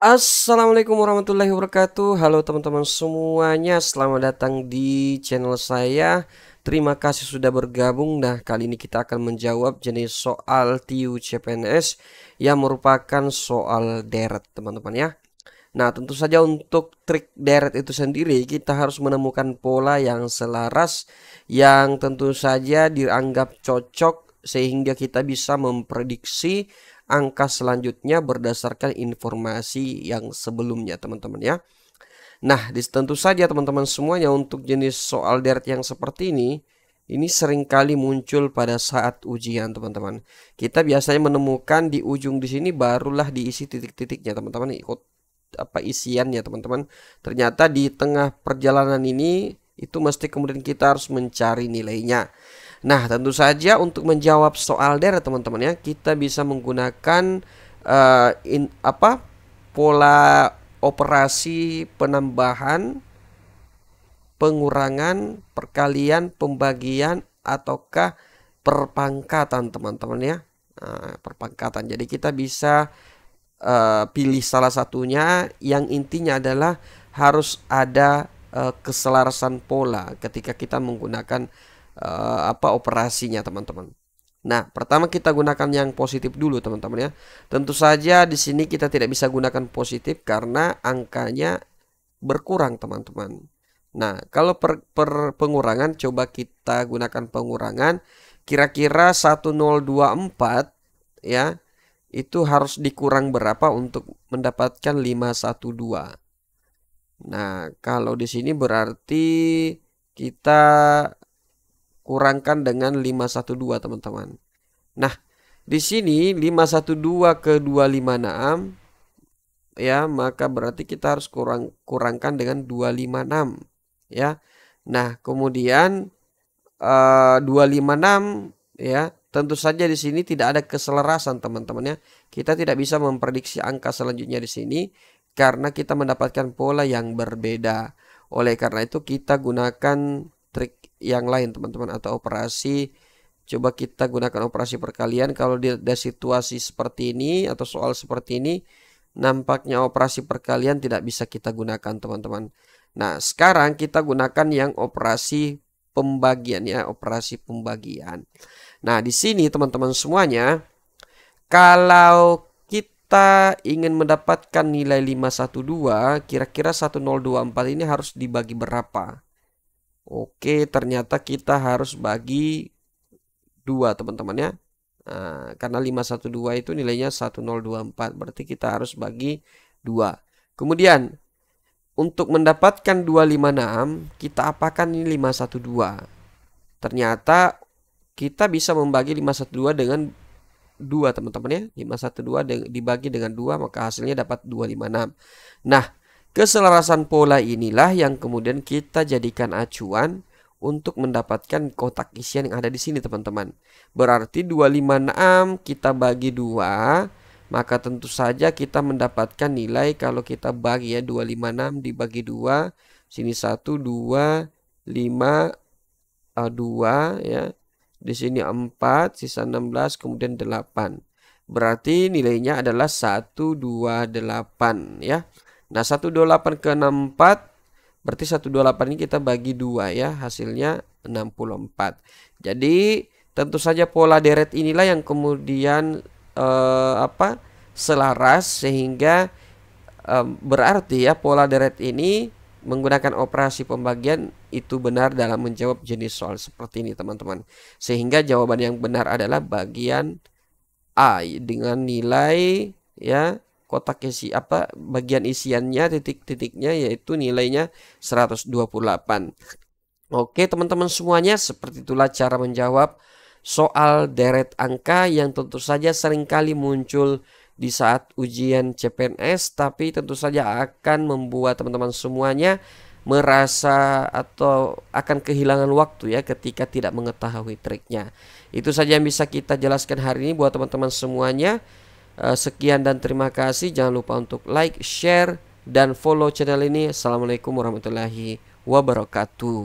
Assalamualaikum warahmatullahi wabarakatuh. Halo teman-teman semuanya, selamat datang di channel saya. Terima kasih sudah bergabung. Nah, kali ini kita akan menjawab jenis soal TIU CPNS yang merupakan soal deret, teman-teman ya. Nah, tentu saja untuk trik deret itu sendiri kita harus menemukan pola yang selaras yang tentu saja dianggap cocok sehingga kita bisa memprediksi angka selanjutnya berdasarkan informasi yang sebelumnya, teman-teman ya. Nah, tentu saja teman-teman semuanya untuk jenis soal deret yang seperti ini seringkali muncul pada saat ujian, teman-teman. Kita biasanya menemukan di ujung di sini barulah diisi titik-titiknya, teman-teman. Ikut apa isiannya, teman-teman. Ternyata di tengah perjalanan ini itu mesti kemudian kita harus mencari nilainya. Nah, tentu saja untuk menjawab soal deret, teman-teman ya, kita bisa menggunakan pola operasi penambahan, pengurangan, perkalian, pembagian, ataukah perpangkatan, teman-teman ya. Nah, perpangkatan. Jadi kita bisa pilih salah satunya, yang intinya adalah harus ada keselarasan pola ketika kita menggunakan operasinya, teman-teman. Nah, pertama kita gunakan yang positif dulu, teman-teman ya. Tentu saja di sini kita tidak bisa gunakan positif karena angkanya berkurang, teman-teman. Nah, kalau pengurangan, coba kita gunakan pengurangan. Kira-kira 1024 ya, itu harus dikurang berapa untuk mendapatkan 512. Nah, kalau di sini berarti kita kurangkan dengan 512, teman-teman. Nah, di sini 512 ke 256 ya, maka berarti kita harus kurangkan dengan 256 ya. Nah, kemudian 256 ya, tentu saja di sini tidak ada keselarasan, teman-teman ya. Kita tidak bisa memprediksi angka selanjutnya di sini karena kita mendapatkan pola yang berbeda. Oleh karena itu kita gunakan trik yang lain, teman-teman, atau operasi. Coba kita gunakan operasi perkalian. Kalau di ada situasi seperti ini atau soal seperti ini, nampaknya operasi perkalian tidak bisa kita gunakan, teman-teman. Nah, sekarang kita gunakan yang operasi pembagian ya, operasi pembagian. Nah, di sini teman-teman semuanya, kalau kita ingin mendapatkan nilai 512, kira-kira 1024 ini harus dibagi berapa? Oke, ternyata kita harus bagi 2, teman-teman ya. Nah, karena 512 itu nilainya 1024, berarti kita harus bagi 2. Kemudian untuk mendapatkan 256, kita apakan ini 512? Ternyata kita bisa membagi 512 dengan 2, teman-teman ya. 512 dibagi dengan 2, maka hasilnya dapat 256. Nah, keselarasan pola inilah yang kemudian kita jadikan acuan untuk mendapatkan kotak isian yang ada di sini, teman-teman. Berarti 256 kita bagi 2, maka tentu saja kita mendapatkan nilai kalau kita bagi ya, 256 dibagi 2, sini 1, 2, 5, 2 ya. Di sini 4, sisa 16, kemudian 8. Berarti nilainya adalah 128 ya. Nah, 128 ke 64, berarti 128 ini kita bagi 2 ya, hasilnya 64. Jadi tentu saja pola deret inilah yang kemudian selaras, sehingga berarti ya pola deret ini menggunakan operasi pembagian itu benar dalam menjawab jenis soal seperti ini, teman-teman. Sehingga jawaban yang benar adalah bagian A dengan nilai ya, kotak isi bagian isiannya, titik-titiknya, yaitu nilainya 128. Oke, teman-teman semuanya, seperti itulah cara menjawab soal deret angka yang tentu saja seringkali muncul di saat ujian CPNS, tapi tentu saja akan membuat teman-teman semuanya merasa atau akan kehilangan waktu ya ketika tidak mengetahui triknya. Itu saja yang bisa kita jelaskan hari ini buat teman-teman semuanya. Sekian dan terima kasih. Jangan lupa untuk like, share, dan follow channel ini. Assalamualaikum warahmatullahi wabarakatuh.